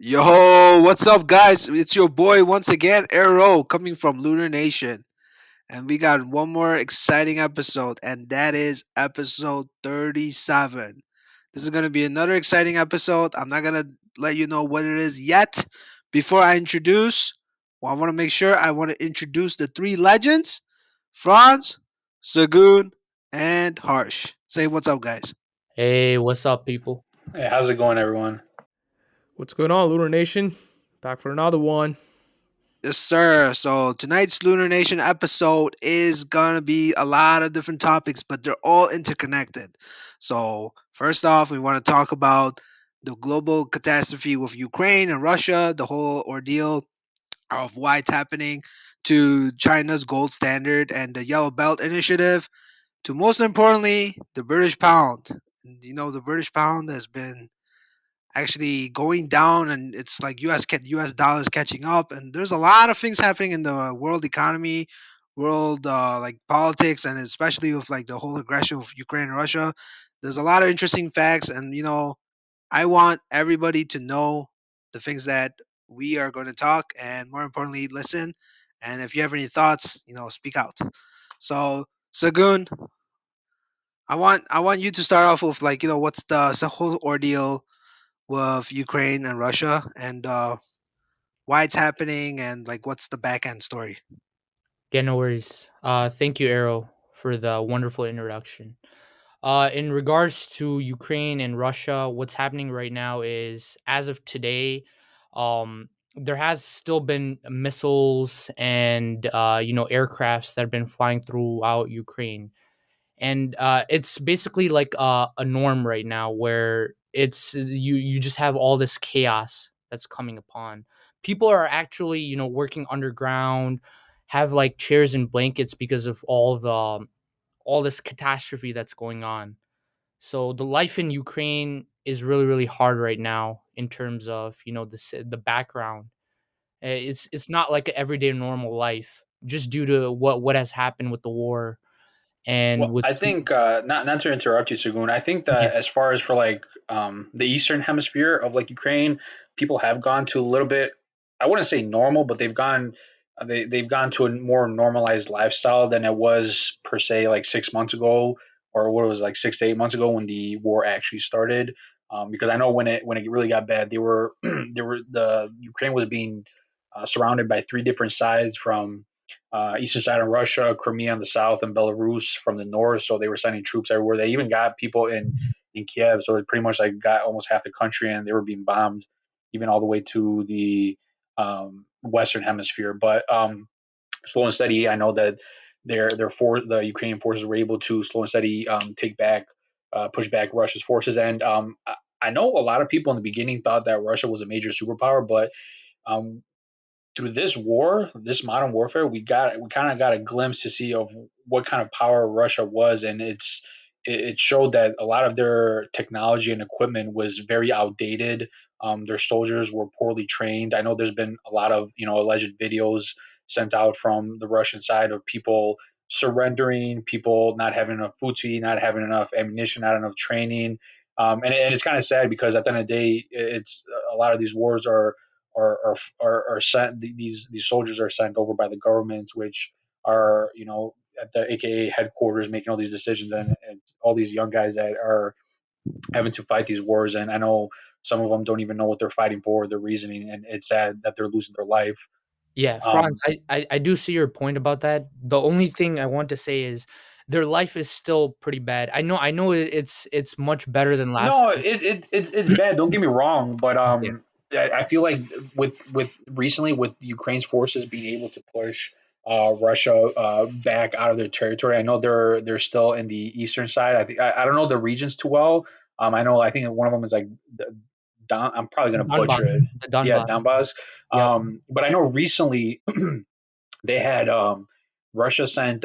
Yo, what's up, guys? It's your boy once again, Arrow, coming from Lunar Nation. And we got one more exciting episode, and that is episode 37. This is going to be another exciting episode. I'm not going to let you know what it is yet. Before I introduce, I want to make sure I want to introduce the three legends Franz, Sagoon, and Harsh. Say what's up, guys. Hey, what's up, people? Hey, how's it going, everyone? What's going on, Lunar Nation? Back for another one. Yes, sir. So tonight's Lunar Nation episode is gonna be a lot of different topics, but they're all interconnected. So first off, we want to talk about the global catastrophe with Ukraine and Russia, the whole ordeal of why it's happening, to China's gold standard and the Yellow Belt Initiative, to most importantly, the British pound. And, the British pound has been actually going down, and it's like US dollars catching up, and there's a lot of things happening in the world economy, world like politics, and especially with like the whole aggression of Ukraine and Russia. There's a lot of interesting facts, and I want everybody to know the things that we are going to talk, and more importantly, listen. And if you have any thoughts, speak out. So, Sagun, I want you to start off with, like, what's the whole ordeal with Ukraine and Russia, and why it's happening, and like what's the back end story. Yeah, no worries. Thank you, Arrow, for the wonderful introduction. In regards to Ukraine and Russia, what's happening right now is, as of today, there has still been missiles and aircrafts that have been flying throughout Ukraine, and it's basically like a norm right now where you just have all this chaos that's coming upon people are actually working underground, have like chairs and blankets because of all this catastrophe that's going on. So the life in Ukraine is really really hard right now in terms of the background. It's not like an everyday normal life just due to what has happened with the war and Well, with I think not to interrupt you, Sagun. I think yeah. that as far as for like the eastern hemisphere of like Ukraine, people have gone to a little bit. I wouldn't say normal, but they've gone to a more normalized lifestyle than it was per se like 6 months ago, or what it was like 6 to 8 months ago when the war actually started. Because I know when it really got bad, they were the Ukraine was being surrounded by three different sides from eastern side of Russia, Crimea on the south, and Belarus from the north. So they were sending troops everywhere. They even got people in Kiev, so it pretty much like got almost half the country, and they were being bombed, even all the way to the western hemisphere. But slow and steady, I know that the Ukrainian forces were able to slow and steady take back, push back Russia's forces, and I know a lot of people in the beginning thought that Russia was a major superpower, but um, through this war, this modern warfare, we kind of got a glimpse to see of what kind of power Russia was, and it showed that a lot of their technology and equipment was very outdated. Their soldiers were poorly trained. I know there's been a lot of alleged videos sent out from the Russian side of people surrendering, people not having enough food to eat, not having enough ammunition, not enough training. And it's kind of sad because at the end of the day, it's a lot of these wars are sent. These soldiers are sent over by the government, which are at the AKA headquarters making all these decisions, and all these young guys that are having to fight these wars. And I know some of them don't even know what they're fighting for, their reasoning, and it's sad that they're losing their life. Yeah, Franz, Um, I do see your point about that. The only thing I want to say is their life is still pretty bad. I know it's much better than last No, time. it's bad. Don't get me wrong, but Yeah. I feel like with recently with Ukraine's forces being able to push Russia back out of their territory. I know they're still in the eastern side. I don't know the regions too well. I think one of them is like Don. I'm probably gonna Donbass, butcher it. the Yeah, Donbass. Donbass. Yep. But I know recently they had Russia sent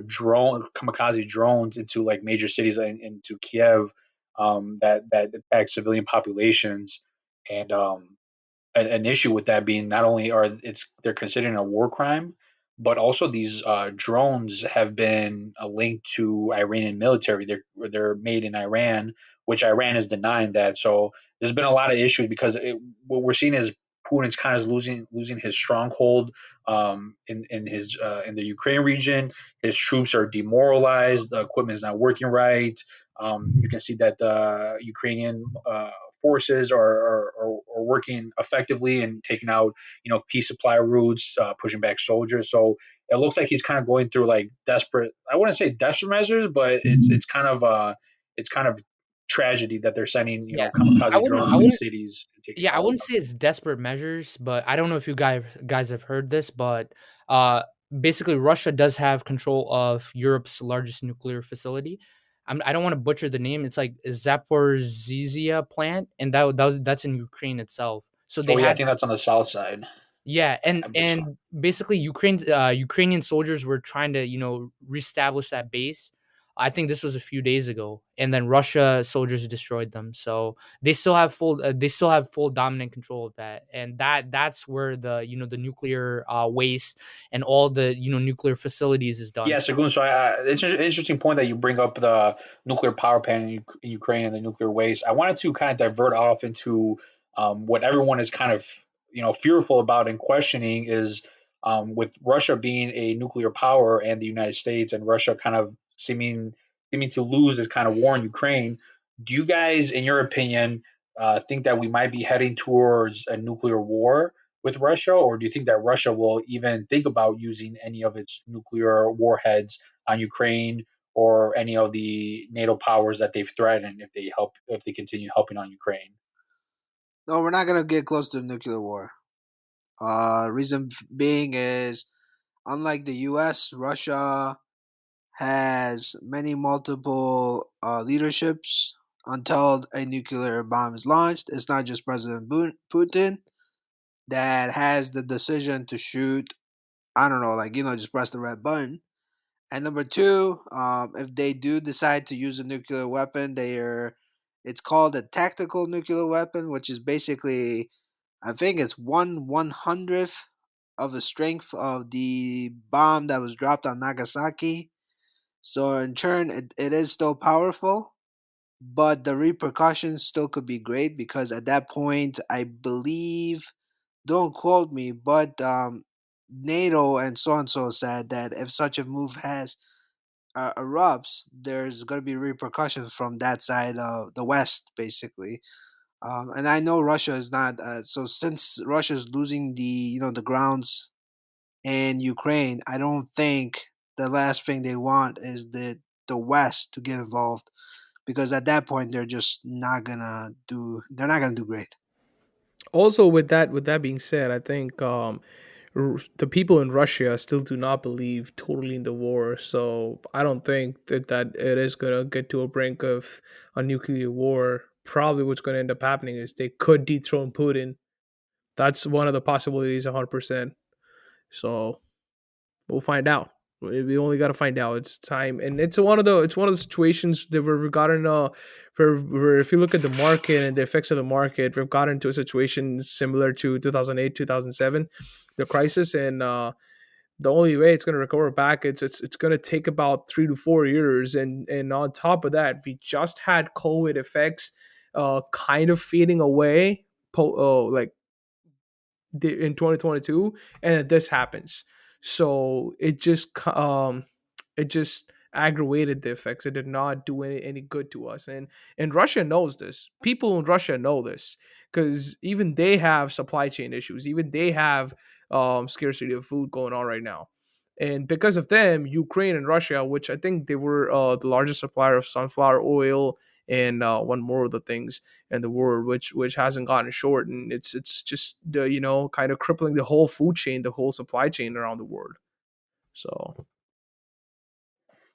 drone kamikaze drones into like major cities into Kiev that attack civilian populations, and an issue with that being not only are it's they're considering a war crime, but also these drones have been linked to Iranian military. They're made in Iran, which Iran is denying that. So there's been a lot of issues because what we're seeing is Putin's kind of losing his stronghold in the Ukraine region. His troops are demoralized. The equipment is not working right. You can see that the Ukrainian forces are working effectively and taking out key supply routes, pushing back soldiers. So it looks like he's kind of going through like desperate. I wouldn't say desperate measures, but it's kind of tragedy that they're sending Yeah, I kamikaze wouldn't. drones I into wouldn't. cities and taking Yeah, I out. wouldn't say it's desperate measures, but I don't know if you guys have heard this, but uh, basically Russia does have control of Europe's largest nuclear facility. I don't want to butcher the name. It's like Zaporizhzhia plant, and that's in Ukraine itself. So they Oh yeah, I had. think that's on the south side. Yeah, I believe so. and basically Ukrainian soldiers were trying to, reestablish that base. I think this was a few days ago, and then Russia soldiers destroyed them. So they still have full dominant control of that, and that's where the nuclear waste and all the nuclear facilities is done. Yeah, So Segun. So it's an interesting point that you bring up the nuclear power plant in Ukraine and the nuclear waste. I wanted to kind of divert off into what everyone is kind of fearful about and questioning is with Russia being a nuclear power and the United States and Russia kind of seeming to lose this kind of war in Ukraine. Do you guys, in your opinion, think that we might be heading towards a nuclear war with Russia, or do you think that Russia will even think about using any of its nuclear warheads on Ukraine or any of the NATO powers that they've threatened if they continue helping on Ukraine? No, we're not gonna get close to nuclear war. Reason being is, unlike the U.S., Russia has many multiple leaderships until a nuclear bomb is launched. It's not just President Putin that has the decision to shoot. I don't know, like just press the red button. And number two, if they do decide to use a nuclear weapon, it's called a tactical nuclear weapon, which is basically, I think it's 1/100th of the strength of the bomb that was dropped on Nagasaki. So in turn, it is still powerful, but the repercussions still could be great because at that point, I believe, don't quote me, but NATO and so and so said that if such a move has erupts, there's going to be repercussions from that side of the West, basically. And I know Russia is not. So since Russia is losing the grounds in Ukraine, I don't think the last thing they want is the West to get involved because at that point they're just not gonna do. They're not gonna do great. Also, with that being said, I think the people in Russia still do not believe totally in the war. So I don't think that it is gonna get to a brink of a nuclear war. Probably what's gonna end up happening is they could dethrone Putin. That's one of the possibilities, 100%. So we'll find out. We only got to find out. It's time, and it's one of the situations that we've gotten. For if you look at the market and the effects of the market, we've gotten into a situation similar to 2008, 2007, the crisis, and the only way it's going to recover back, it's going to take about 3 to 4 years, and on top of that, we just had COVID effects, kind of fading away, like in 2022, and this happens. So it just aggravated the effects. It did not do any good to us, and Russia knows this. People in Russia know this because even they have supply chain issues. Even they have scarcity of food going on right now. And because of them, Ukraine and Russia, which I think they were the largest supplier of sunflower oil and one more of the things in the world, which hasn't gotten short, and it's just kind of crippling the whole food chain, the whole supply chain around the world. So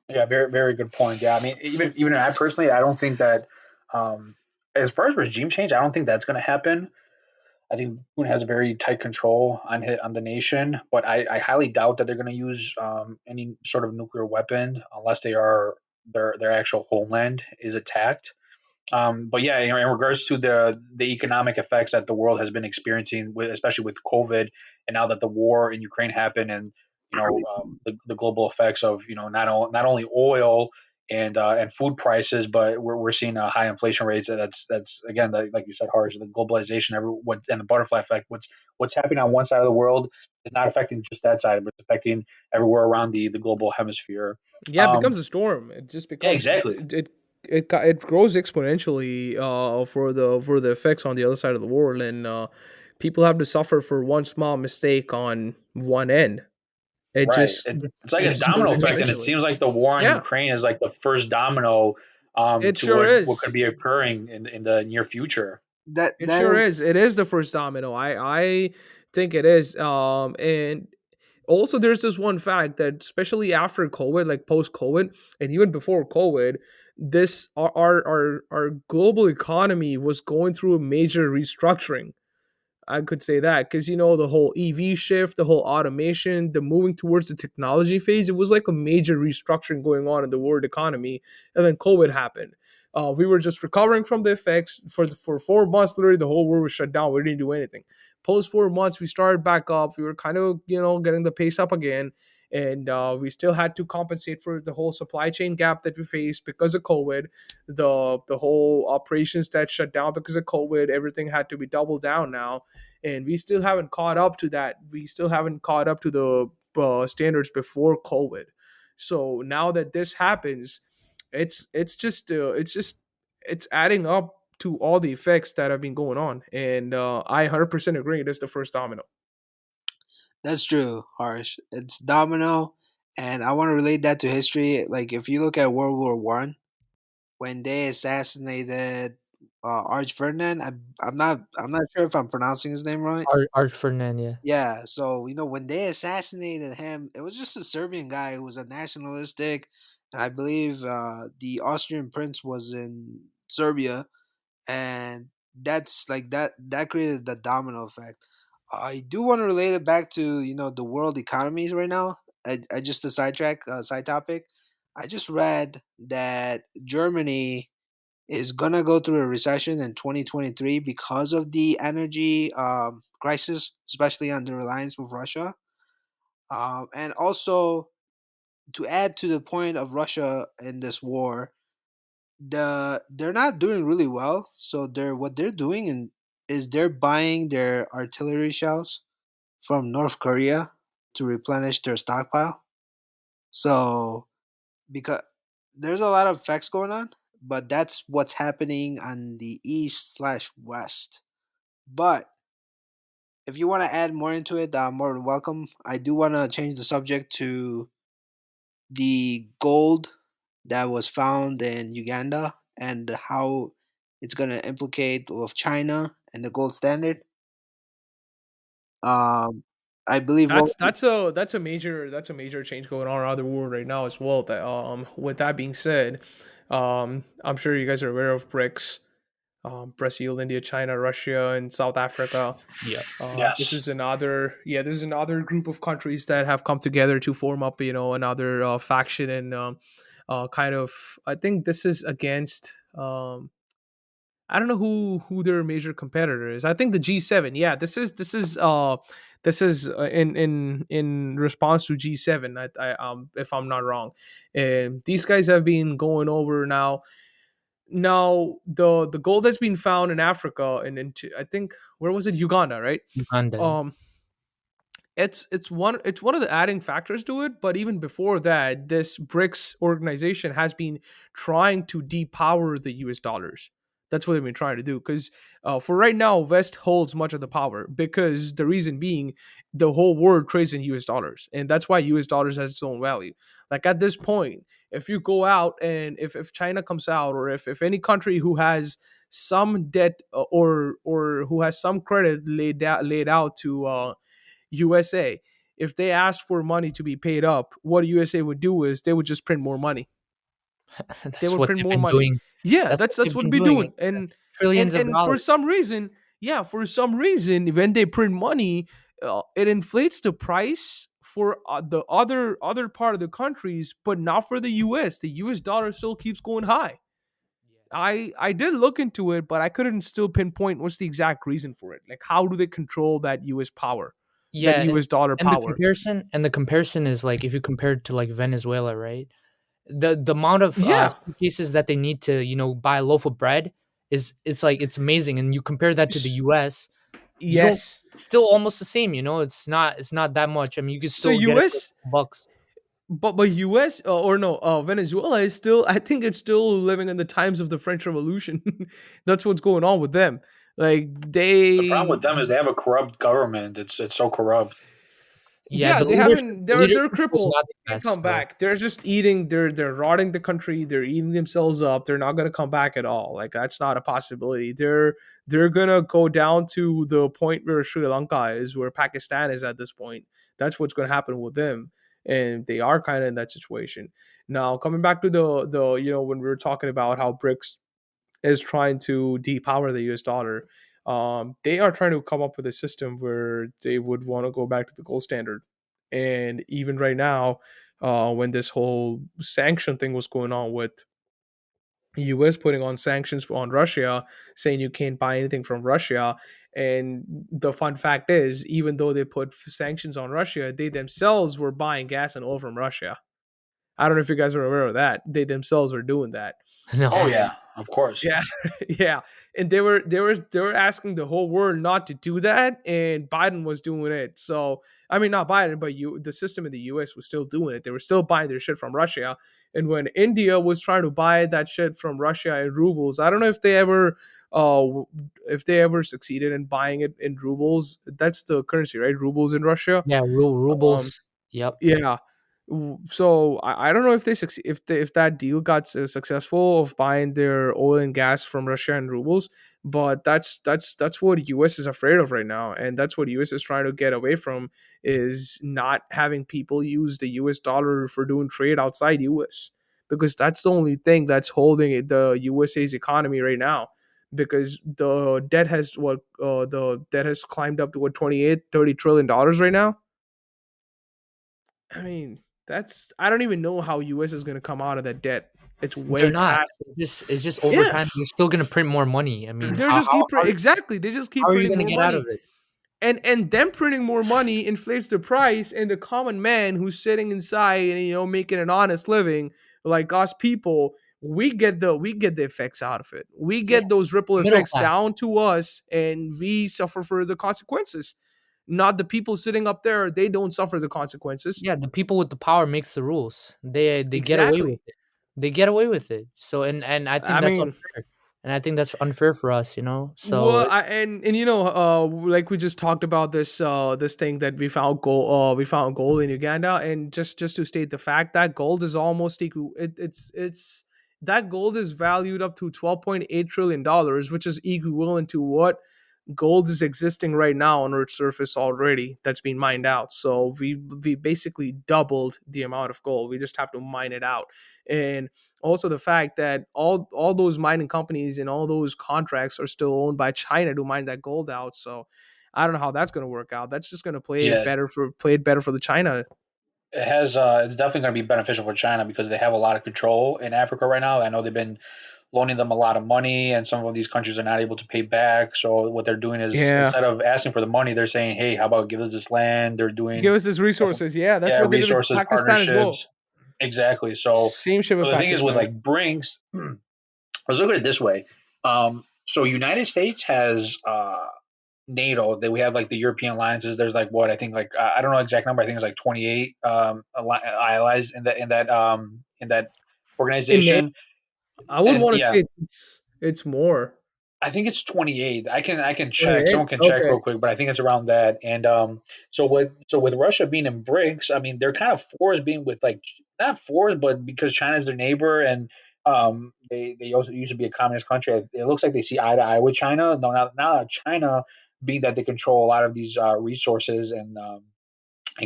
Yeah, very very good point. Yeah, I mean, even I personally, I don't think that um, as far as regime change, I don't think that's going to happen. I think Putin has a very tight control on the nation, but I highly doubt that they're going to use any sort of nuclear weapon unless their actual homeland is attacked. But yeah, in regards to the economic effects that the world has been experiencing, especially with COVID, and now that the war in Ukraine happened, and the global effects of not only oil and food prices, but we're seeing high inflation rates. And that's again, like you said, harsh, the globalization, and the butterfly effect. What's happening on one side of the world is not affecting just that side, but it's affecting everywhere around the global hemisphere. Yeah, it Um, becomes a storm. It just yeah, becomes exactly. it grows exponentially for the effects on the other side of the world, and people have to suffer for one small mistake on one end. It Right. just It's like it a That's just domino grows true. effect, and it exponentially. seems like the war in Yeah, Ukraine is like the first domino it to sure what could is. be occurring in the near future. That It that sure is. It is the first domino. I think it is. And also there's this one fact that especially after COVID, like post COVID, and even before COVID, this our global economy was going through a major restructuring. I could say that because the whole EV shift, the whole automation, the moving towards the technology phase, it was like a major restructuring going on in the world economy, and then COVID happened. We were just recovering from the effects for 4 months. Literally, the whole world was shut down. We didn't do anything. Post 4 months, we started back up. We were kind of getting the pace up again, and we still had to compensate for the whole supply chain gap that we faced because of COVID, the whole operations that shut down because of COVID. Everything had to be doubled down now, and we still haven't caught up to that. We still haven't caught up to the standards before COVID. So now that this happens, it's adding up to all the effects that have been going on, and I 100% agree. That's the first domino. that's true, Harsh. It's domino, and I want to relate that to history. Like if you look at World War I, when they assassinated Arch Ferdinand, I'm not sure if I'm pronouncing his name right. Art Ferdinand, yeah. Yeah, so when they assassinated him, it was just a Serbian guy who was a nationalistic, and I believe the Austrian prince was in Serbia, and that's like that created the domino effect. I do want to relate it back to the world economies right now. I just a sidetrack, side topic. I just read that Germany is gonna go through a recession in 2023 because of the energy crisis, especially on the reliance with Russia. And also, to add to the point of Russia in this war, they're not doing really well. So they're doing is they're buying their artillery shells from North Korea to replenish their stockpile. So because there's a lot of effects going on, but that's what's happening on the east slash west. But if you want to add more into it, more than welcome. I do want to change the subject to the gold that was found in Uganda and how it's going to implicate with China and the gold standard. Um, I believe what That's a major change going on around the world right now as well. That with that being said, I'm sure you guys are aware of BRICS, Brazil, India, China, Russia, and South Africa. Yeah. Yes. This is another group of countries that have come together to form up, another faction, and kind of. I think this is against. I don't know who their major competitor is. I think the G7. Yeah, this is in response to G7. If I'm not wrong, and these guys have been going over now. Now the gold that's been found in Africa and into, I think, where was it, Uganda, right? Uganda, yeah. um it's one of the adding factors to it. But even before that, this BRICS organization has been trying to depower the US dollars. That's what they've been trying to do, because for right now, West holds much of the power, because the reason being, the whole world trades in US dollars, and that's why US dollars has its own value. Like at this point, if you go out, and if China comes out, or if any country who has some debt, or who has some credit laid out to USA, if they asked for money to be paid up, what USA would do is they would just print more money. They That's would what print they've more been money. doing. Yeah, That's that's what that's they've what been we doing. doing. And Trillions of for dollars. some reason, yeah, for some reason, when they print money, it inflates the price for the other part of the countries, but not for the US. The US dollar still keeps going high. I did look into it, but I couldn't still pinpoint what's the exact reason for it. Like, how do they control that US power? that Yeah, US dollar and the power. comparison is like if you compare it to like Venezuela, right? The amount of Yeah. suitcases that they need to buy a loaf of bread is it's like it's amazing, and you compare that to the S- U.S. You don't. Yes. It's still almost the same. It's not that much. I mean, you could So still get it for a US, couple bucks. but US, or no, Venezuela is still, I think it's still living in the times of the French Revolution. That's what's going on with them. Like The problem they with them is they have a corrupt government. It's so corrupt. Yeah, Yeah, the they leadership haven't. the They're leadership was crippled. not the They can't best. come So back. They're just eating. They're rotting the country. They're eating themselves up. They're not gonna come back at all. Like that's not a possibility. They're gonna go down to the point where Sri Lanka is, where Pakistan is at this point. That's what's gonna happen with them, and they are kind of in that situation now. Coming back to the when we were talking about how BRICS is trying to depower the US dollar. They are trying to come up with a system where they would want to go back to the gold standard. And even right now, when this whole sanction thing was going on with US putting on sanctions on Russia, saying you can't buy anything from Russia. And the fun fact is, even though they put sanctions on Russia, they themselves were buying gas and oil from Russia. I don't know if you guys are aware of that. They themselves were doing that. Oh no. And yeah, of course. yeah, yeah, and they were asking the whole world not to do that, and Biden was doing it. So I mean, not Biden, but the system in the U.S. was still doing it. They were still buying their shit from Russia, and when India was trying to buy that shit from Russia in rubles, I don't know uh, if they ever succeeded in buying it in rubles. That's the currency, right? Rubles in Russia. Yeah, Um, rubles. Yep. yeah. So I don't know if they succeed, if that deal got successful of buying their oil and gas from Russia and rubles, but that's what US is afraid of right now, and that's what US is trying to get away from, is not having people use the US dollar for doing trade outside US, because that's the only thing that's holding the USA's economy right now, because the debt has climbed up to what, 28-30 trillion dollars right now. I mean, I don't even know how US is going to come out of that debt. It's They're way not. past. It's just over Yeah, time. You're still gonna print more money. I mean, they're just how exactly. They just how keep are you printing gonna more get out money, of it? and them printing more money inflates the price, and the common man who's sitting inside and making an honest living, like us people, we get the effects out of it. We Yeah, get those ripple middle effects class. down to us, and we suffer for the consequences. Not the people sitting up there; they don't suffer the consequences. Yeah, the people with the power makes the rules. They get away with Exactly. it. They get away with it. So and I think I that's mean, unfair. And I think that's unfair for us. So well, and like we just talked about this thing that we found gold in Uganda, and just to state the fact that gold is almost equal. It's that gold is valued up to $12.8 trillion, which is equivalent to what gold is existing right now on Earth's surface already. That's being mined out. So we basically doubled the amount of gold. We just have to mine it out, and also the fact that all those mining companies and all those contracts are still owned by China to mine that gold out. So I don't know how that's going to work out. That's just going to Yeah, play it better for the China. it has. It's definitely going to be beneficial for China because they have a lot of control in Africa right now. I know they've been loaning them a lot of money, and some of these countries are not able to pay back. So what they're doing is Yeah, instead of asking for the money, they're saying, "Hey, how about give us this land?" They're give doing us these resources. Yeah, that's yeah what they did with resources, Pakistan as well. partnerships. Exactly. Same shit So with the thing is with Pakistan. like Brinks, let's look at it this way. So United States has NATO. That we have like the European alliances. There's like what I think like I don't know exact number. I think it's like 28 allies in that In NATO, organization. I would And want to yeah, say it's more. I think it's 28. I can check. 28. Someone can check Okay. real quick, but I think it's around that. And so with Russia being in BRICS, I mean they're kind of forced being with like not forced, but because China's their neighbor and they also used to be a communist country. It looks like they see eye to eye with China. No, not China being that they control a lot of these resources and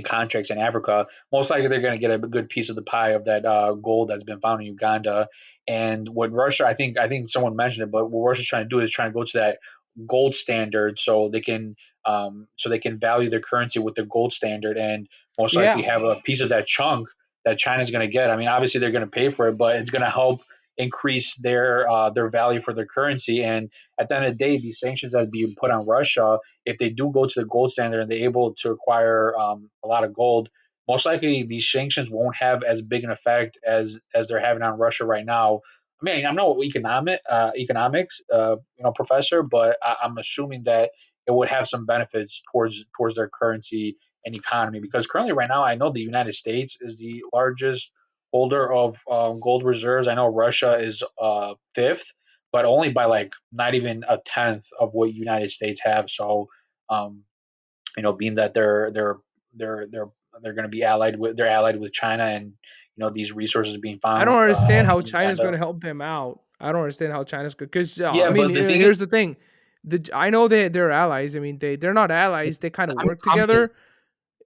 contracts in Africa, most likely they're going to get a good piece of the pie of that gold that's been found in Uganda. And what Russia, I think someone mentioned it, but what Russia's trying to do is trying to go to that gold standard so they can value their currency with the gold standard and most likely Yeah. have a piece of that chunk that China's going to get. I mean, obviously they're going to pay for it, but it's going to help increase their value for their currency. And at the end of the day, these sanctions that are being put on Russia if they do go to the gold standard and they're able to acquire a lot of gold, most likely these sanctions won't have as big an effect as they're having on Russia right now. I mean, I'm no economics professor, but I'm assuming that it would have some benefits towards their currency and economy, because currently right now I know the United States is the largest holder of gold reserves. I know Russia is fifth, but only by like not even a tenth of what United States have. So, um, being that they're they're they're going to be allied with China, and these resources being I found don't understand how in China's going Uganda. to help them out. I don't understand how China's good because I Yeah, mean, but the thing is, here's the thing. I know they're allies. I mean, they're not allies. They kind of I'm work communist. together.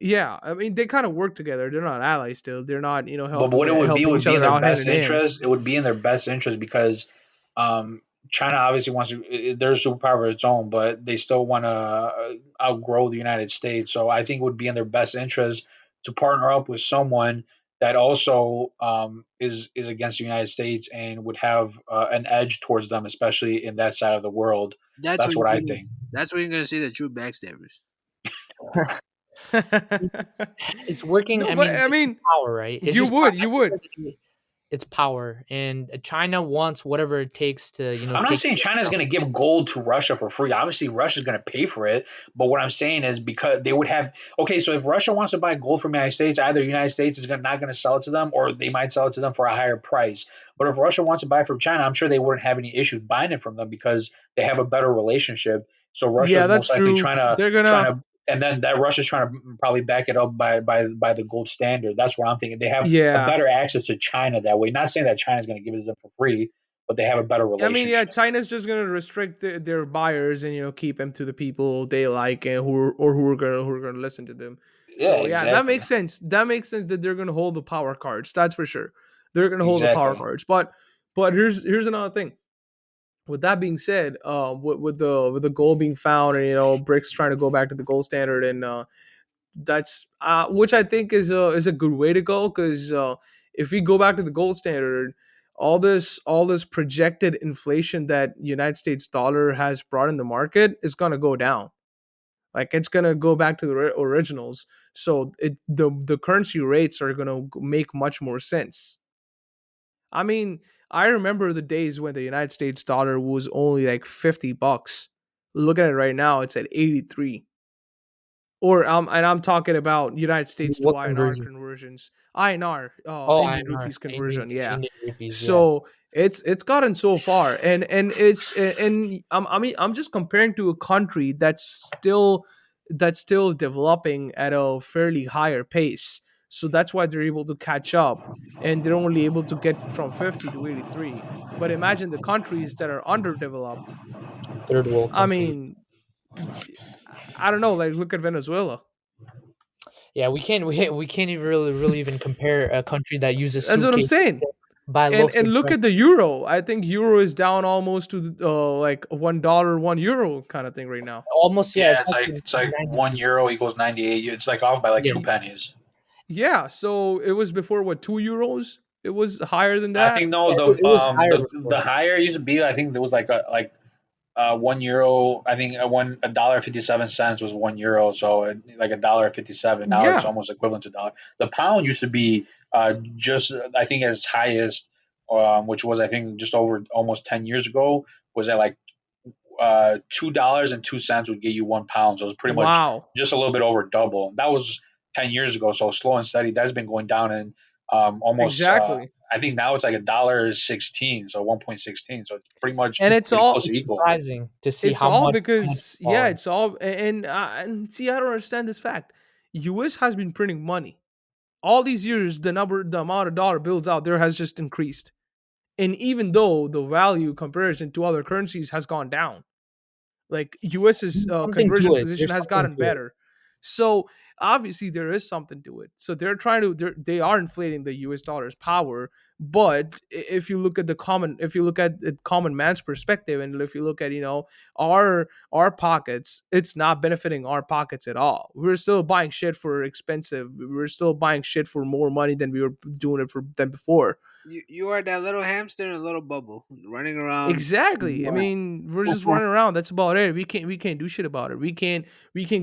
Yeah, I mean, they kind of work together. They're not allies still. They're not but what it would be helping would each be in other their out hand best in hand. interest. It would be in their best interest because um, China obviously wants to. They're a superpower of its own, but they still want to outgrow the United States. So I think it would be in their best interest to partner up with someone that also is against the United States and would have an edge towards them, especially in that side of the world. That's That's when what I you think. that's when you're gonna see the true backstabbers. It's working. No, I but mean, I it's mean, power, right? It's just I you feel would. like it's power, and China wants whatever it takes to I'm not take saying China's going to give gold to Russia for free. Obviously, Russia's going to pay for it. But what I'm saying is, because they would have, okay, so if Russia wants to buy gold from the United States, either the United States is not going to sell it to them, or they might sell it to them for a higher price. But if Russia wants to buy from China, I'm sure they wouldn't have any issues buying it from them because they have a better relationship. So Yeah, Russia's that's most likely true. trying to They're trying gonna. to and then that Russia's trying to probably back it up by the gold standard. That's what I'm thinking. They have a Yeah, better access to China that way. Not saying that China's going to give it to them for free, but they have a better I mean, yeah, relationship. China's just gonna restrict their buyers and keep them to the people they like and who are gonna listen to them. Yeah, So yeah, that exactly. makes sense. That makes sense that they're gonna hold the power cards. That's for sure. They're gonna hold the power Exactly. cards. But here's another thing. With that being said, with the gold being found and BRICS trying to go back to the gold standard and that's which I think is a good way to go because if we go back to the gold standard, all this projected inflation that United States dollar has brought in the market is gonna go down. Like it's gonna go back to the originals. So the currency rates are gonna make much more sense. I mean, I remember the days when the United States dollar was only like $50. Look at it right now; it's at 83. Or and I'm talking about United States to what INR conversion. conversions. INR, Oh, Indian INR, rupees conversion. Yeah. Indian rupees. Yeah, So it's gotten so far, and it's and I mean I'm just comparing to a country that's still developing at a fairly higher pace. So that's why they're able to catch up, and they're only able to get from 50 to 83. But imagine the countries that are underdeveloped. third world I countries. mean, I don't know. Like look at Venezuela. Yeah, we can't even really even compare a country that uses That's what I'm suitcases saying. to buy loaves And of look bread. at the euro. I think euro is down almost to like $1, €1 kind of thing right now. Almost, yeah, Yeah, it's actually it's like 92. €1 equals 98. It's like off by like Yeah, two pennies. Yeah, so it was before what, €2? It was higher than I that. think no, yeah, it was higher the before. higher it used to be. I think there was like €1. I think a dollar 57 cents was €1. So like a dollar 57. Now it's Yeah. almost equivalent to a dollar. The pound used to be just I think as highest, which was I think just over almost 10 years ago, was at like $2.02 would get you 1 pound. So it was pretty much Wow. just a little bit over double. That was 10 years ago. So slow and steady. That's been going down and almost. Exactly. I think now it's like $1.16, so 1.16. So it's pretty much And it's pretty close all to It's equal. surprising to see it's all how much because yeah, fallen. it's all and see I don't understand this fact. US has been printing money. All these years the amount of dollar bills out there has just increased. And even though the value comparison to other currencies has gone down, like US's There's something to conversion it. position There's has something gotten to it. better. So obviously there is something to it. So they're trying to they are inflating the US dollar's power, But if you look at the common, if you look at the common man's perspective, and if you look at, our pockets, it's not benefiting our pockets at all. We're still buying shit for expensive. We're still buying shit for more money than we were doing it for than before. You are that little hamster in a little bubble running around. Exactly. I mean, we're just running around. That's about it. We can't do shit about it. We can't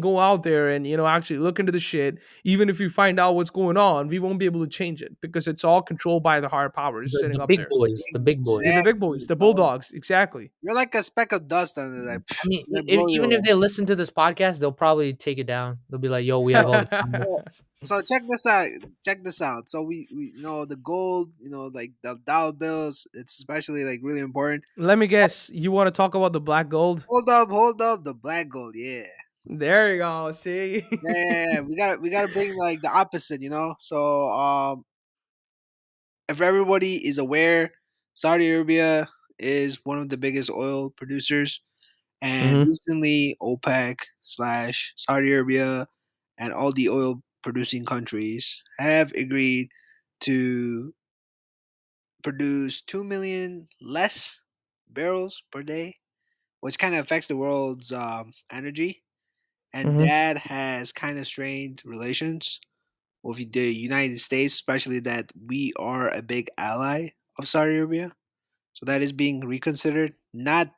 go out there and, actually look into the shit. Even if we find out what's going on, we won't be able to change it because it's all controlled by the higher powers The sitting up big there. boys, the big Yeah, boys. the big boys, Exactly, the bro. bulldogs. Exactly. You're like a speck of dust under that. I mean, They blow you even if away. they listen to this podcast, they'll probably take it down. They'll be like, "Yo, we have all the time." So, so check this out. Check this out. So we know the gold. Like the dollar bills. It's especially like really important. Let me guess. You want to talk about the black gold? Hold up. The black gold. Yeah. There you go. See. Yeah. We gotta bring like the opposite. So if everybody is aware, Saudi Arabia is one of the biggest oil producers. And Hmm. recently, OPEC slash Saudi Arabia and all the oil producing countries have agreed to produce 2 million less barrels per day, which kind of affects the world's energy. And Hmm. that has kind of strained relations with the United States, especially that we are a big ally of Saudi Arabia. So that is being reconsidered. Not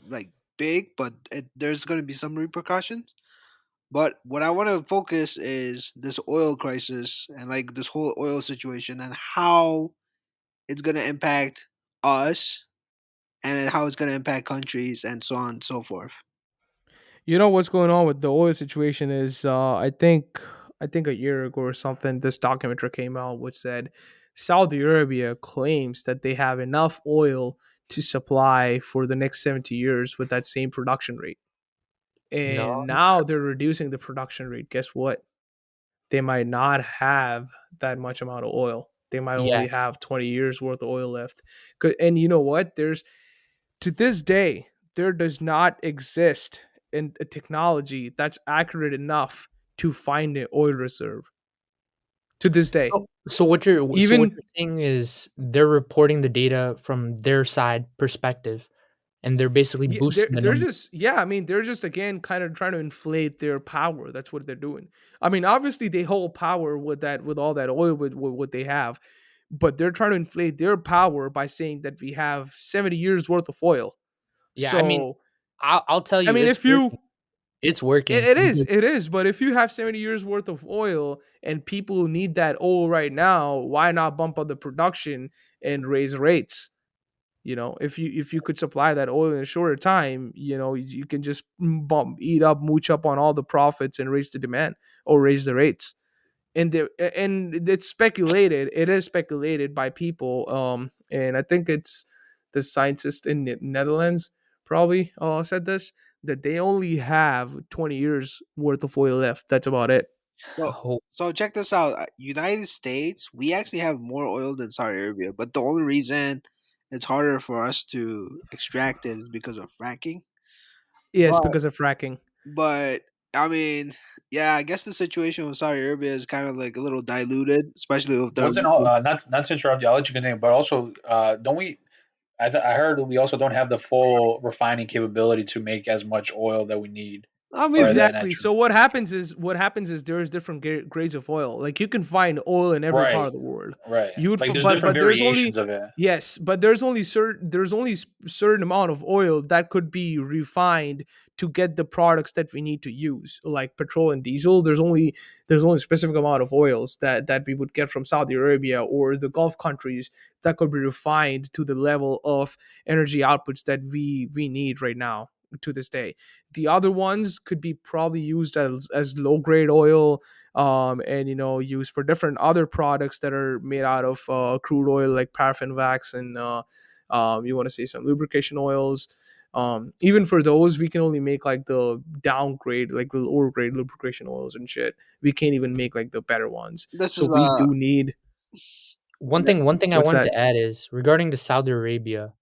like big, but there's going to be some repercussions. But what I want to focus is this oil crisis and like this whole oil situation and how it's going to impact us and then how it's going to impact countries and so on and so forth. You know what's going on with the oil situation is, I think a year ago or something, this documentary came out which said Saudi Arabia claims that they have enough oil to supply for the next 70 years with that same production rate. No, And now they're reducing the production rate. Guess what? They might not have that much amount of oil. They might yeah. only have 20 years worth of oil left. And you know what? To this day, there does not exist in a technology that's accurate enough to find an oil reserve to this day. So what Even you're saying is they're reporting the data from their side perspective, and they're basically yeah, they're, boosting the they're number. just yeah, I mean, they're just again kind of trying to inflate their power. That's what they're doing. I mean, obviously they hold power with all that oil with what they have, but they're trying to inflate their power by saying that we have 70 years worth of oil. Yeah, I mean, So I'll tell I you, mean, it's if working. you It's It, working. it is, it is. But if you have 70 years worth of oil and people need that oil right now, why not bump up the production and raise rates? If you could supply that oil in a shorter time, you can just eat up, mooch up on all the profits and raise the demand or raise the rates. And it's speculated. It is speculated by people. And I think it's the scientist in Netherlands probably said this, that they only have 20 years worth of oil left. That's about it. So, Oh, so check this out. United States, we actually have more oil than Saudi Arabia, but the only reason it's harder for us to extract it is because of fracking. Yes, But because of fracking. but I mean, yeah, I guess the situation with Saudi Arabia is kind of like a little diluted, especially with their. Wasn't all not to interrupt you, I'll let you continue, but also don't we? I heard we also don't have the full refining capability to make as much oil that we need, I or mean, that Exactly. natural. So what happens is there's different grades of oil. Like you can find oil in every part Right, of the world. right. Like there's But different there's only, variations of it. yes, but there's only certain amount of oil that could be refined to get the products that we need to use, like petrol and diesel. There's only specific amount of oils that we would get from Saudi Arabia or the Gulf countries that could be refined to the level of energy outputs that we need right now to this day. The other ones could be probably used as low grade oil, and used for different other products that are made out of crude oil, like paraffin wax, and you want to say some lubrication oils. Even for those, we can only make like the downgrade, like the lower grade lubrication oils and shit. We can't even make like the better ones. this So is we do need. one thing I What's wanted that? to add is regarding to Saudi Arabia.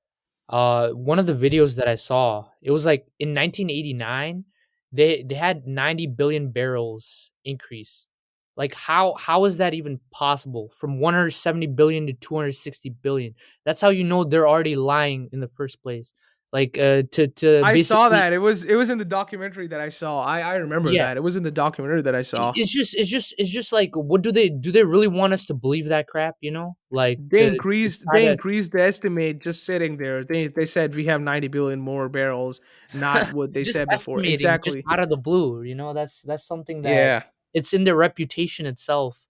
One of the videos that I saw, it was like in 1989, they had 90 billion barrels increase, Like how is that even possible? From 170 billion to 260 billion. That's how you know they're already lying in the first place. Like to I saw basically that. It was in the documentary that I saw. I remember yeah. that. It was in the documentary that I saw. It's just like what do they really want us to believe that crap, you know? Like to try They to increased the estimate just sitting there. They said we have 90 billion more barrels, not what they just said before. estimating just Exactly. out of the blue, you know? That's something that Yeah. it's in their reputation itself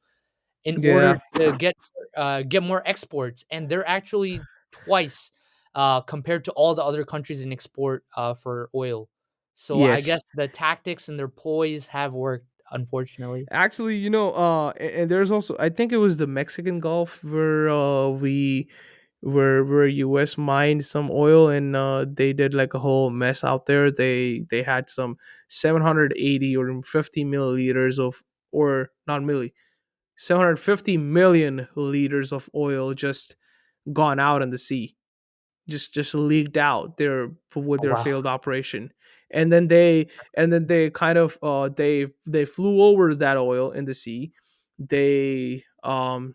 in order Yeah. to get more exports, and they're actually twice compared to all the other countries in export for oil. So I guess Yes. the tactics and their ploys have worked, unfortunately. Actually, and there's also, I think it was the Mexican Gulf where where US mined some oil, and they did like a whole mess out there. They had some 780 or 50 milliliters of, or not milli, 750 million liters of oil just gone out in the sea, just leaked out there with Oh, their wow. failed operation. And then they kind of they flew over that oil in the sea. They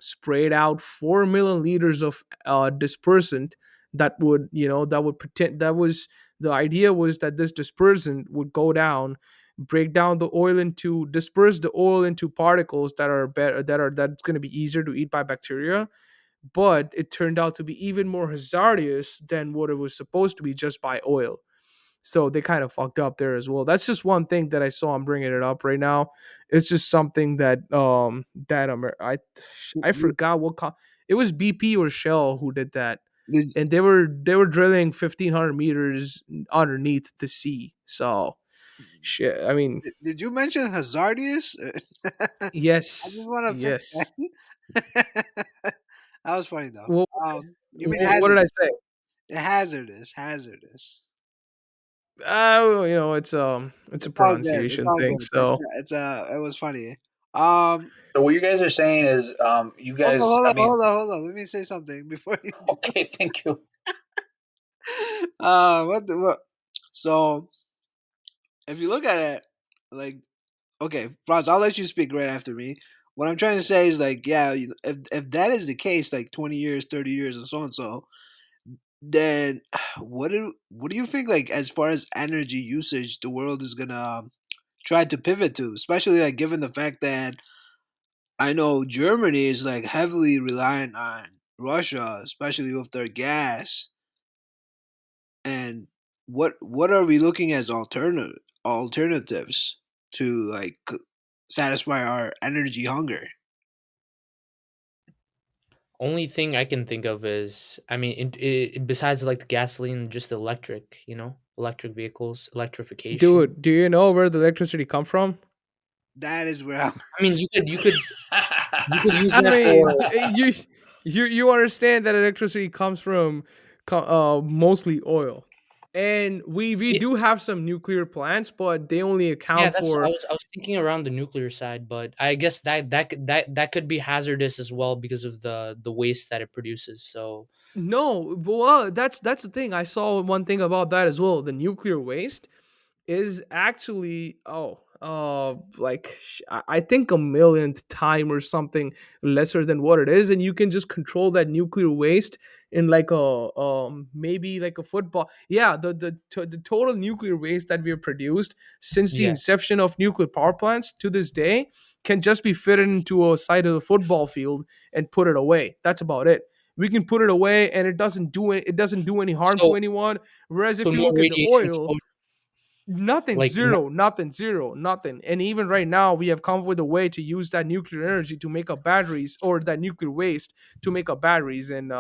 sprayed out 4 million liters of dispersant that would, that would pretend, that was, the idea was that this dispersant would go down, break down the oil into, disperse the oil into particles that are better, that's going to be easier to eat by bacteria. But it turned out to be even more hazardous than what it was supposed to be just by oil. So they kind of fucked up there as well. That's just one thing that I saw. I'm bringing it up right now. It's just something that I forgot it was BP or Shell who did that, Did, and they were drilling 1,500 meters underneath the sea. So shit. I mean, did you mention hazardous? I just yes, want to fix yes. that. That was funny though. Well, You mean what did I hazardous? say? Hazardous, hazardous. It's a It's all good. It's pronunciation all thing. good. So It was funny. Um, So what you guys are saying is, you hold on, guys. hold I on, mean, hold on, hold on. Let me say something before you do. okay, thank you. What? So if you look at it, like, okay, Franz, I'll let you speak right after me. What I'm trying to say is like, yeah, if that is the case, like 20 years, 30 years, and so and so, then what do you think, like, as far as energy usage the world is gonna try to pivot to, especially like given the fact that I know Germany is like heavily reliant on Russia, especially with their gas. And what are we looking as alternatives to like satisfy our energy hunger? Only thing I can think of is, I mean, besides like the gasoline, just electric, you know, electric vehicles, electrification. dude, do you know where the electricity come from? That is where I'm. I mean, you could use I that mean, for you understand that electricity comes from mostly oil, and we yeah, do have some nuclear plants, but they only yeah. account That's I for. was I was thinking around the nuclear side, but I guess that could be hazardous as well because of the waste that it produces. So No, well, that's the thing. I saw one thing about that as well. The nuclear waste is actually, like I think a millionth time or something lesser than what it is, and you can just control that nuclear waste in like a maybe like a football. Yeah, the total nuclear waste that we have produced since the yeah. inception of nuclear power plants to this day can just be fitted into a side of the football field and put it away. That's about it. We can put it away and it doesn't do any harm to So anyone. Whereas so if you no look at the radiation oil, exposure, nothing, like zero, nothing, zero, nothing. And even right now, we have come up with a way to use that nuclear energy to make up batteries, or that nuclear waste to make up batteries, and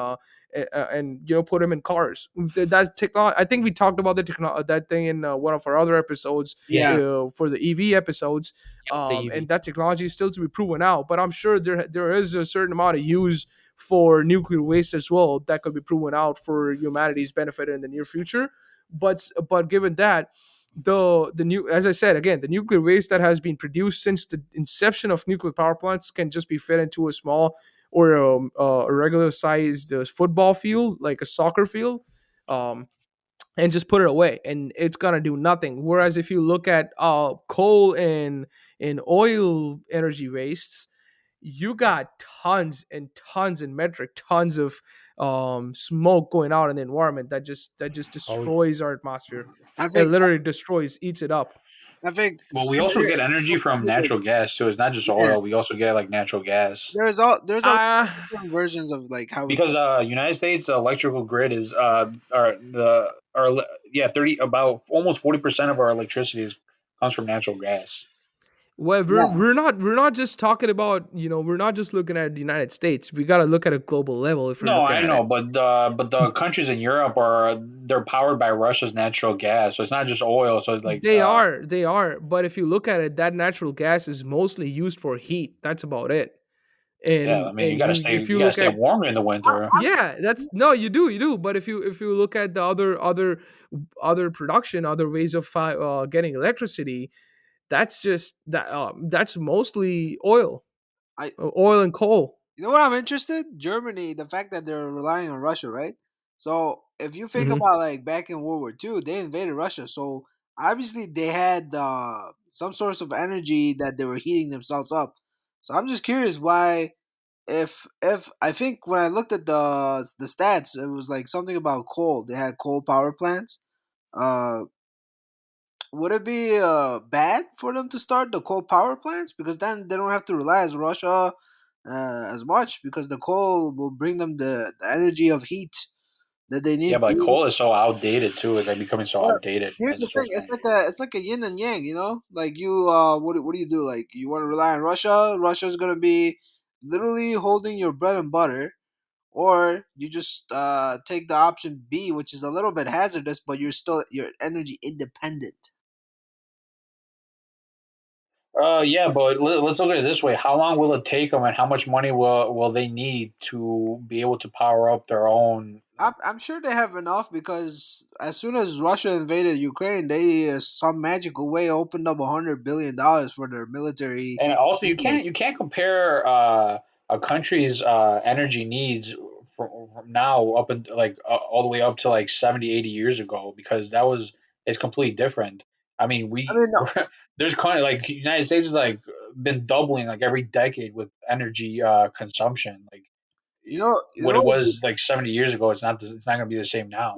put them in cars. That technology, I think we talked about that thing in one of our other episodes, yeah, Yeah, for the EV episodes. yeah, with the EV. And that technology is still to be proven out, but I'm sure there is a certain amount of use for nuclear waste as well that could be proven out for humanity's benefit in the near future. But given that, the new, as I said again, the nuclear waste that has been produced since the inception of nuclear power plants can just be fed into a small, or a regular sized football field, like a soccer field. um and just put it away, and it's gonna do nothing. Whereas if you look at coal and oil energy wastes, you got tons and tons and metric tons of smoke going out in the environment that just Oh, destroys our atmosphere. I It think literally destroys, eats it up. I think Well, we also get energy from natural gas too. It's not just yeah. oil. We also get like natural gas There's a lot Uh of different versions of like how we. because United States electrical grid is yeah 30 about almost 40% of our electricity comes from natural gas. well, Yeah, we're not just talking about, we're not just looking at the United States. We got to look at a global level if we're No, looking I at know, it. but the countries in Europe are they're powered by Russia's natural gas, so it's not just oil. So it's like They are, but if you look at it, that natural gas is mostly used for heat. That's about it. yeah, And I mean and you if you you gotta look stay at, warm in the winter. yeah, that's no, you do. But if you look at the other production, other ways of getting electricity, that's mostly oil, I oil and coal. you know what I'm interested? Germany, the fact that they're relying on Russia, right? So if you think Hmm. about like back in World War II, they invaded Russia, so obviously they had some source of energy that they were heating themselves up. So I'm just curious why, if I think when I looked at the stats, it was like something about coal. They had coal power plants. Uh, would it be bad for them to start the coal power plants, because then they don't have to rely as Russia as much, because the coal will bring them the energy of heat that they Yeah, need but like to. coal is so outdated too. It's like becoming so Well, outdated. here's That's the the thing. first It's thing. like a yin and yang. You know, like you. What do you do? Like you want to rely on Russia. Russia's gonna be literally holding your bread and butter, or you just take the option B, which is a little bit hazardous, but you're energy independent. Yeah, but let's look at it this way: how long will it take them, and how much money will they need to be able to power up their own? I'm sure they have enough, because as soon as Russia invaded Ukraine, they some magical way opened up $100 billion for their military. And also, you can't compare a country's energy needs from now up and like all the way up to like 70, 80 years ago, because that was it's completely different. I mean, I mean, no, there's kind of like United States has like been doubling like every decade with energy consumption. Like you what it know, was like 70 years ago, it's not going to be the same now.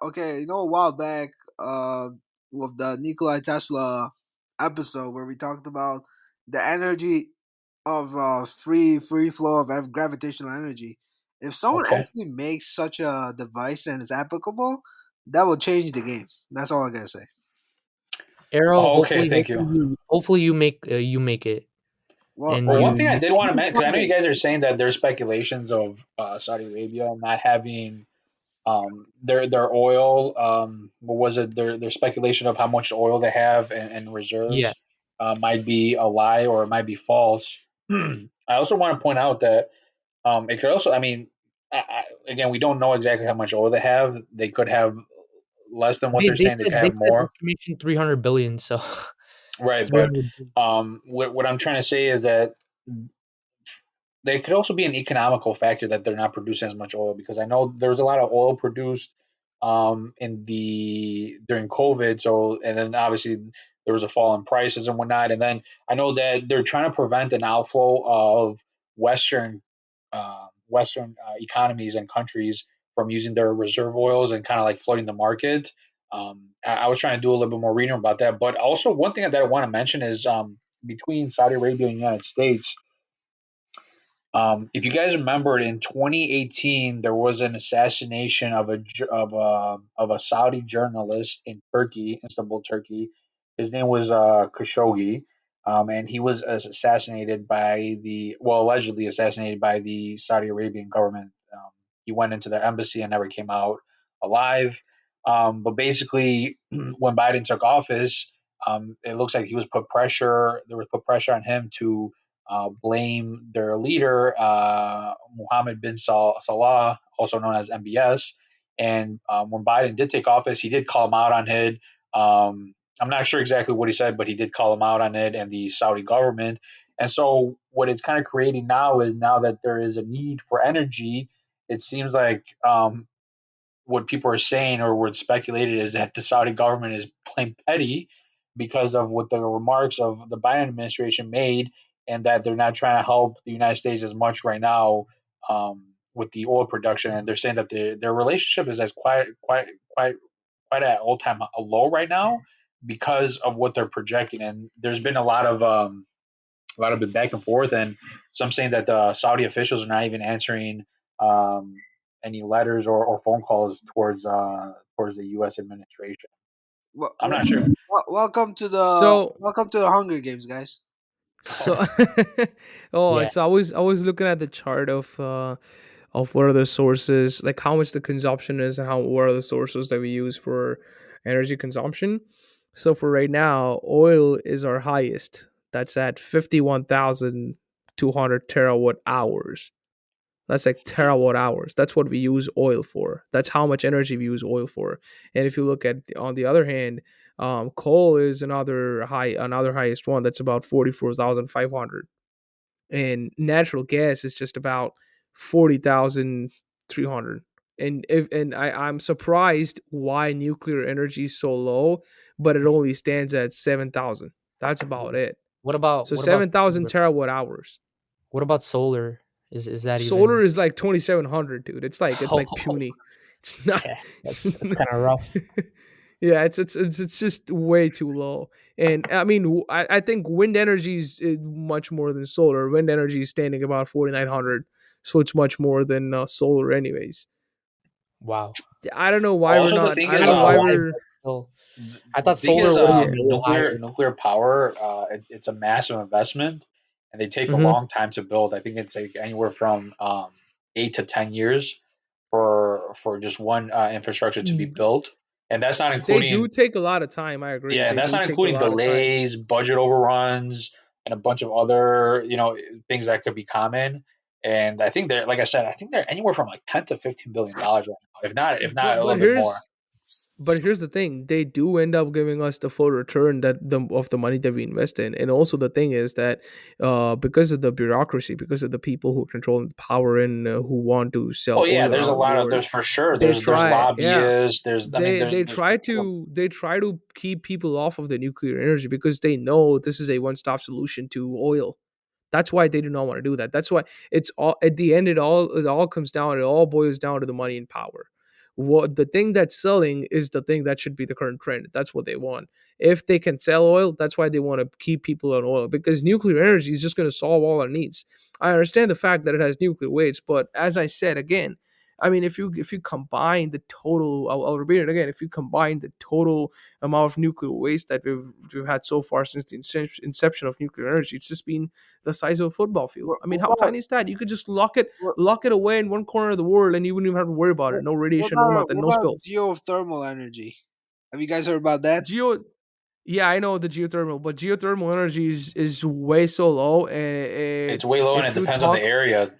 okay, a while back, with the Nikola Tesla episode where we talked about the energy of free flow of gravitational energy. If someone Okay. actually makes such a device and is applicable, that will change the game. That's all I gotta say. Arrow, Oh, okay. Thank you. hopefully you make it, Well, and Well, I one you thing I you did want to mention, because I know you mean, guys are saying that there's speculations of Saudi Arabia not having their oil. What was it? Their speculation of how much oil they have and yeah. reserves might be a lie or it might be false. I also want to point out that it could also. I mean, again, we don't know exactly how much oil they have. They could have less than what They they're they saying. They said could they have said more. estimation 300 billion. So Right, but 300. what I'm trying to say is that there could also be an economical factor that they're not producing as much oil, because I know there was a lot of oil produced in the during COVID. So and then obviously there was a fall in prices and whatnot. And then I know that they're trying to prevent an outflow of Western economies and countries from using their reserve oils and kind of like flooding the market. I was trying to do a little bit more reading about that. But also one thing that I want to mention is between Saudi Arabia and the United States, if you guys remember, in 2018, there was an assassination of a Saudi journalist in Turkey, Istanbul, Turkey. His name was Khashoggi, and he was assassinated by the allegedly assassinated by the Saudi Arabian government. He went into their embassy and never came out alive. But basically, when Biden took office, it looks like he was put pressure. There was put pressure on him to blame their leader, Mohammed bin Salah, also known as MBS. And when Biden did take office, he did call him out on it. I'm not sure exactly what he said, but he did call him out on it and the Saudi government. And so, what it's kind of creating now is now that there is a need for energy, it seems like what people are saying or what's speculated is that the Saudi government is playing petty because of what the remarks of the Biden administration made, and that they're not trying to help the United States as much right now with the oil production. And they're saying that their relationship is as quite at all time low right now because of what they're projecting. And there's been a lot of been back and forth, and some saying that the Saudi officials are not even answering um, any letters or phone calls towards the U.S. administration. Wel- I'm wel- not sure. welcome to the So Hunger Games, guys. so oh, Yeah. so I was looking at the chart of what are the sources, like how much the consumption is, and how what are the sources that we use for energy consumption. So for right now, oil is our highest. That's at 51,200 terawatt hours. That's like terawatt hours. That's what we use oil for. That's how much energy we use oil for. And if you look at on the other hand, coal is another highest one. That's about 44,500, and natural gas is just about 40,300. I'm surprised why nuclear energy is so low, but it only stands at 7,000. That's about it. What about So what about 7,000 solar? terawatt hours. What about solar? Is that Solar even? is like 2,700, dude. It's like Oh, puny. It's not. yeah, It's that's not kind of rough. yeah, it's just way too low. And I mean, I think wind energy is much more than solar. Wind energy is standing about 4,900, so it's much more than solar, anyways. Wow. I don't know why we're Also, the not. thing I I don't is, know don't know why why, we're. but still, I the thought thing solar is, would have Yeah. been way nuclear higher. nuclear power. It's a massive investment, and they take a Hmm. long time to build. I think it's like anywhere from 8 to 10 years for just one infrastructure to be built, and that's not They do including take a lot of time. I agree. yeah, and They that's do not take a including lot of time. delays, budget overruns, and a bunch of other things that could be common. And I think they're like I said, I think they're anywhere from like $10 to $15 billion right now, if not But a but little bit more. here's but here's the thing, they do end up giving us the full return of the money that we invest in. And also the thing is that because of the bureaucracy, because of the people who control the power and who want to Oh sell yeah, oil there's a around the lot of world, there's for sure they there's try, yeah, lobbyists. There's I mean they there's try to keep people off of the nuclear energy because they know this is a one-stop solution to oil. That's why they do not want to do that. That's why it's all at the end. It all comes down. It all boils down to the money and power. What the thing that's selling is the thing that should be the current trend. That's what they want. If they can sell oil, that's why they want to keep people on oil, because nuclear energy is just going to solve all our needs. I understand the fact that it has nuclear waste, but as I said again, I mean, if you combine the total, I'll repeat it again. If you combine the total amount of nuclear waste that we've had so far since the inception of nuclear energy, it's just been the size of a football field. I mean, What how about tiny is that? You could just lock it what, lock it away in one corner of the world, and you wouldn't even have to worry about it. what, No radiation, no nothing, what no about spills. geothermal energy? Have you guys heard about that? Geo, yeah, I know the geothermal, but geothermal energy is way so low. And it's way low and it if you depends on the talk area.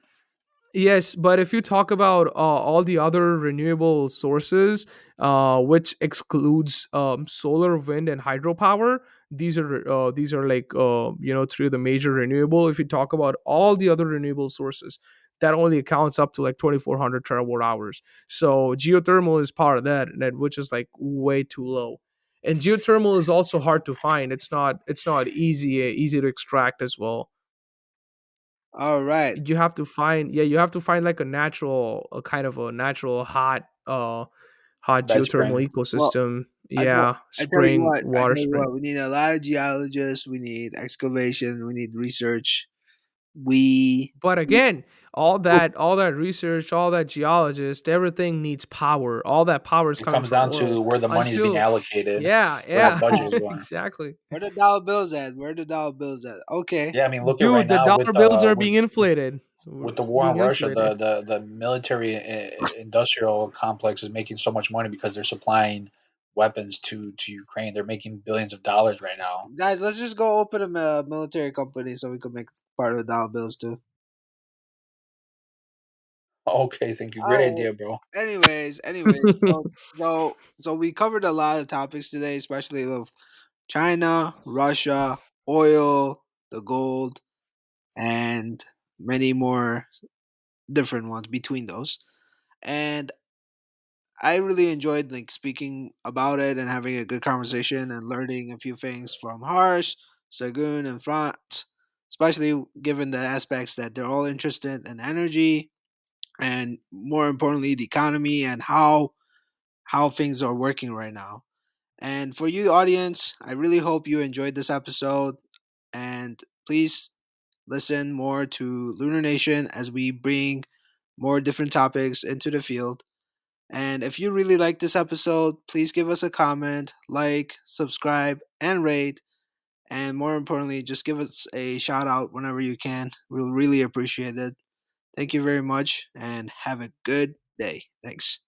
Yes, but if you talk about all the other renewable sources, which excludes solar, wind, and hydropower, these are like three of the major renewable. If you talk about all the other renewable sources, that only accounts up to like 2,400 terawatt hours. So geothermal is part of that, which is like way too low. And geothermal is also hard to find. It's not easy to extract as well. All right. You have to find like a kind of a natural hot Bed geothermal spring. Well, ecosystem. I tell, Yeah, I tell you spring, what. I water tell you spring. what. We need a lot of geologists. We need excavation. We need research. We, But again, all that research, all that geologist, everything needs power. All that power is It coming comes from down oil. to where the money is being Until allocated, Yeah, where the yeah, budget is going. exactly. where the dollar bills at? Where the dollar bills at? Okay. Yeah, I mean, look at right Dude, the now dollar bills are being inflated. with the war on Being Russia, inflated. the military industrial complex is making so much money because they're supplying weapons to Ukraine. They're making billions of dollars right now. Guys, let's just go open a military company so we can make part of the dollar bills too. Okay, thank you. All Great right. idea, bro. Anyways, so we covered a lot of topics today, especially of China, Russia, oil, the gold, and many more different ones between those. And I really enjoyed like speaking about it and having a good conversation and learning a few things from Harsh, Sagun, and Front, especially given the aspects that they're all interested in energy and more importantly the economy and how things are working right now. And for you audience, I really hope you enjoyed this episode and please listen more to Lunar Nation as we bring more different topics into the field. And if you really like this episode, please give us a comment, like, subscribe, and rate. And more importantly, just give us a shout out whenever you can. We'll really appreciate it. Thank you very much and have a good day. Thanks.